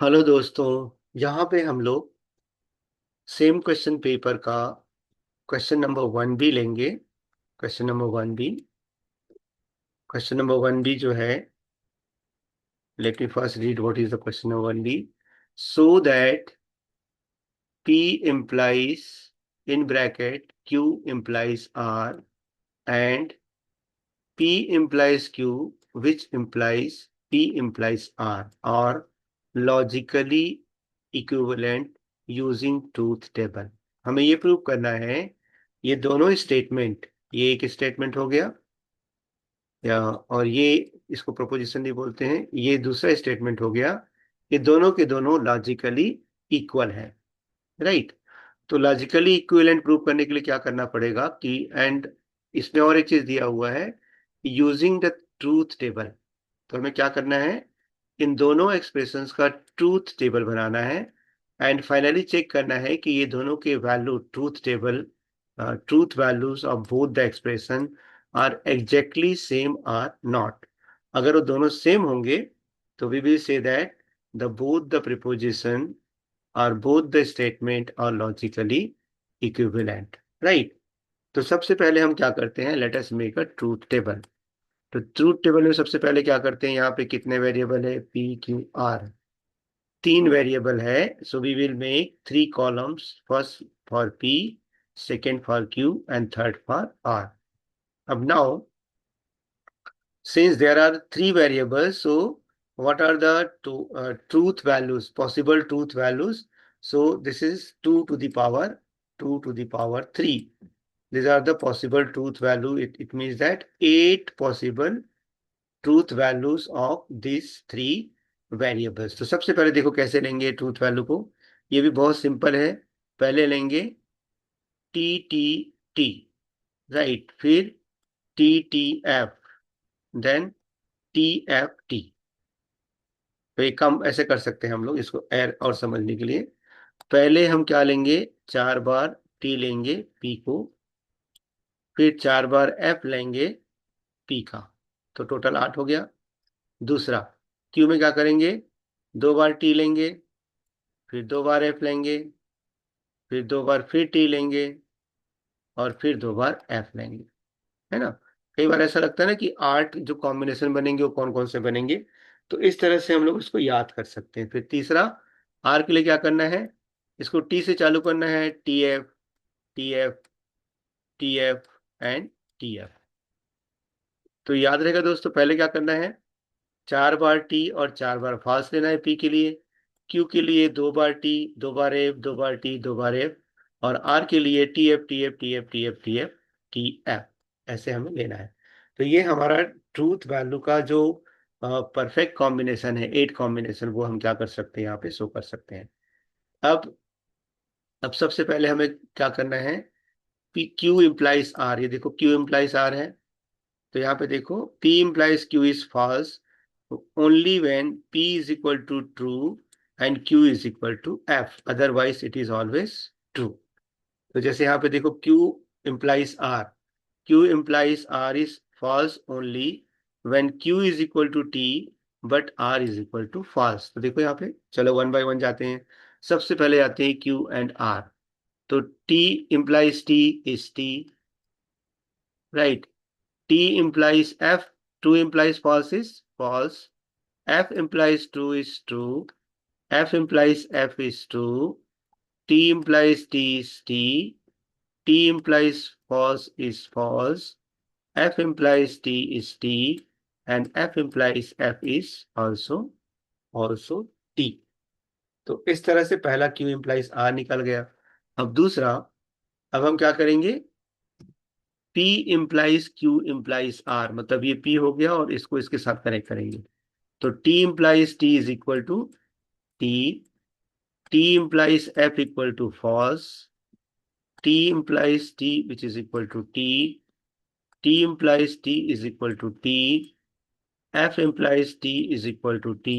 Hello दोस्तों। यहाँ पे हम लोग सेम क्वेश्चन पेपर का क्वेश्चन नंबर 1 भी लेंगे। क्वेश्चन नंबर 1 भी, क्वेश्चन नंबर 1 भी जो है, let me first read what is the question number 1 भी। So that P implies in bracket Q implies R and P implies Q which implies P implies R or logically equivalent using truth table। हमें ये prove करना है ये दोनों statement, ये एक statement हो गया या और ये इसको प्रोपोजिशन नहीं बोलते हैं, ये दूसरा स्टेटमेंट हो गया। ये दोनों के दोनों लॉजिकली इक्वल है, राइट। तो लॉजिकली इक्विवेलेंट प्रूव करने के लिए क्या करना पड़ेगा कि एंड इसमें और एक चीज दिया हुआ है, यूजिंग द ट्रूथ टेबल। तो हमें क्या करना है, इन दोनों एक्सप्रेशंस का ट्रूथ टेबल बनाना है एंड फाइनली चेक करना है कि ये दोनों के value truth table, truth values of both the expression are exactly same or not. अगर वो दोनों सेम होंगे तो we will say that the both the preposition और both the statement are logically equivalent, right. तो सबसे पहले हम क्या करते हैं, let us make a truth table. तो ट्रूथ टेबल में सबसे पहले क्या करते हैं, यहाँ पे कितने वेरिएबल है, पी क्यू आर, 3 वेरिएबल है। So we will make 3 columns, first for P, second for Q and third for R. अब now since there are 3 variables, so what are the truth values, possible truth values? So this is 2 to the power 2 to the power 3. These are the possible truth value. It means that 8 possible truth values of these 3 variables. तो सबसे पहले देखो कैसे लेंगे truth value को। ये भी बहुत सिंपल है। पहले लेंगे टी टी टी, राइट, फिर T T F, then T F T. तो एक काम ऐसे कर सकते हैं हम लोग इसको एर और समझने के लिए। पहले हम क्या लेंगे, 4 बार टी लेंगे पी को, फिर 4 बार एफ लेंगे पी का, तो टोटल 8 हो गया। दूसरा क्यू में क्या करेंगे, 2 बार टी लेंगे, फिर 2 बार एफ लेंगे, फिर 2 बार फिर टी लेंगे और फिर 2 बार एफ लेंगे, है ना। कई बार ऐसा लगता है ना कि 8 जो कॉम्बिनेशन बनेंगे वो कौन कौन से बनेंगे, तो इस तरह से हम लोग इसको याद कर सकते हैं। फिर तीसरा आर के लिए क्या करना है, इसको टी से चालू करना है, T F T F T F and T F. तो याद रहेगा दोस्तों, पहले क्या करना है, 4 बार टी और 4 बार फास्ट लेना है पी के लिए, क्यू के लिए 2 बार टी, 2 बार एफ, 2 बार टी, 2 बार एफ, और आर के लिए T F T F T F T F T F T F, ऐसे हमें लेना है। तो ये हमारा ट्रूथ वैल्यू का जो परफेक्ट कॉम्बिनेशन है, 8 कॉम्बिनेशन, वो हम क्या कर सकते हैं यहाँ पे शो कर सकते हैं। अब अब सबसे पहले हमें क्या करना है, पी क्यू इम्प्लाइज आर, ये देखो क्यू इम्प्लाइज आर है। तो यहाँ पे देखो P implies Q is false only when P is equal to true and Q is equal to F, otherwise it is always true। तो जैसे यहाँ पे देखो Q implies R, Q implies R is false only when Q is equal to T but R is equal to false। तो देखो यहाँ पे, चलो 1 by 1 जाते हैं। सबसे पहले आते हैं Q and R। तो T implies T is T, right। T implies F, true implies false is false. F implies true is true. F implies F is true. T implies T is T. T implies false is false. F implies T is T. And F implies F is also T। तो इस तरह से पहला Q implies R निकल गया। अब दूसरा, अब हम क्या करेंगे, P implies Q implies R, मतलब ये P हो गया और इसको इसके साथ कनेक्ट करेंगे। तो T implies T is equal to T, T implies F equal to false, T implies T which is equal to T, T implies T is equal to T, F implies T is equal to T,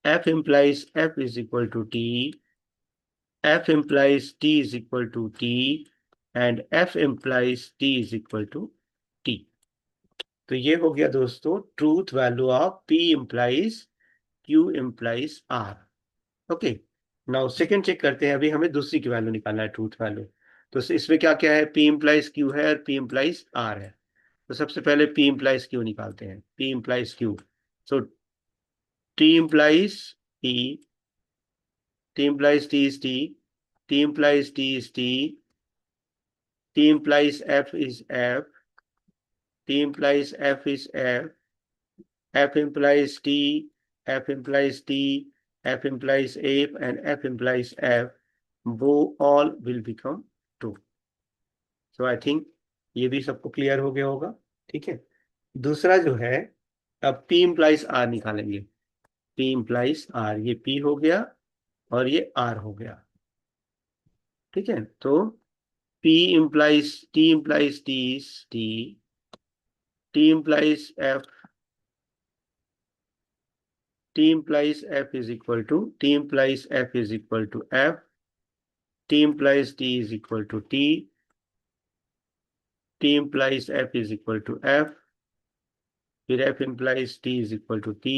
F implies F is equal to T, F implies T is equal to T, and F implies T is equal to T। तो ये हो गया दोस्तों truth value of P implies Q implies R. Okay, now second check करते हैं। अभी हमें दूसरी की वैल्यू निकालना है, ट्रूथ वैल्यू। तो इसमें क्या क्या है, पी इम्प्लाइज क्यू है और पी इम्प्लाइज आर है। तो सबसे पहले पी इम्प्लाइज क्यू निकालते हैं, P implies Q. So T implies T, T implies T is T, T implies T is T, T implies F is F, T implies F is F, F implies T, F implies T, F implies F, and F implies F. All will become true. So I think ये भी सबको clear हो गया होगा। ठीक है, दूसरा जो है, अब P implies R निकालेंगे। P implies R, ये P हो गया और ये R हो गया। ठीक है, तो P implies T implies T is T, T implies F, T implies F is equal to, T implies F is equal to F, T implies T is equal to T, T implies F is equal to F, फिर F implies T is equal to T,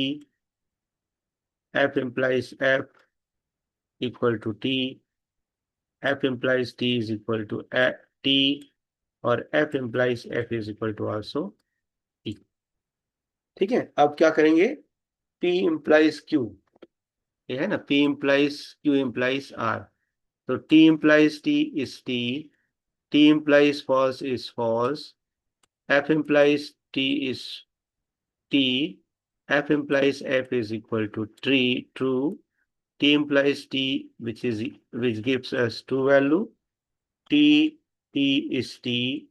F implies F equal to T, F implies T is equal to T, और F implies F is equal to also T। ठीक है, अब क्या करेंगे, P implies Q, ये है ना, P implies Q implies R। तो T implies T is T, T implies false is false, F implies T is T, F implies F is equal to true, T implies T, which gives us two value, T is T,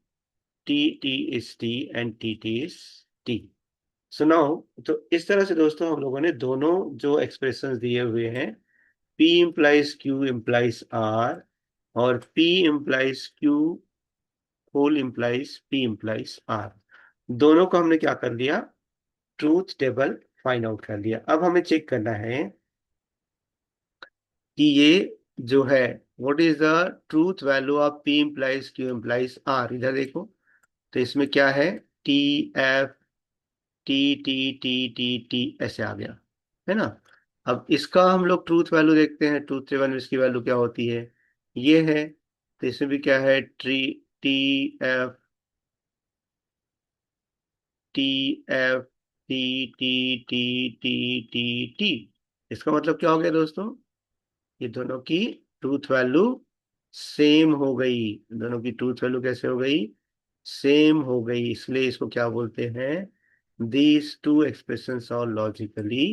T is T, and T is T। So now, तो इस तरह से दोस्तों हम लोगों ने दोनों जो एक्सप्रेशंस दिए हुए हैं, P implies Q implies R और P implies Q whole implies P implies R, दोनों को हमने क्या कर लिया, ट्रूथ टेबल फाइंड आउट कर लिया। अब हमें चेक करना है कि ये जो है, what is the truth value of P implies Q implies R। इधर देखो, तो इसमें क्या है, T F T T T T T ऐसे आ गया, है ना। अब इसका हम लोग ट्रूथ वैल्यू देखते हैं, ट्रूथ टेबल में इसकी वैल्यू क्या होती है, ये है। तो इसमें भी क्या है, T F T F T T T T T T. इसका मतलब क्या हो गया दोस्तों, ये दोनों की ट्रूथ वैल्यू सेम हो गई। दोनों की ट्रूथ वैल्यू कैसे हो गई, सेम हो गई, इसलिए इसको क्या बोलते हैं, these two expressions are logically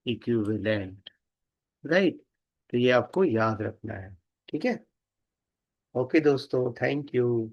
equivalent. Right, तो ये आपको याद रखना है। ठीक है, ओके दोस्तों, थैंक यू।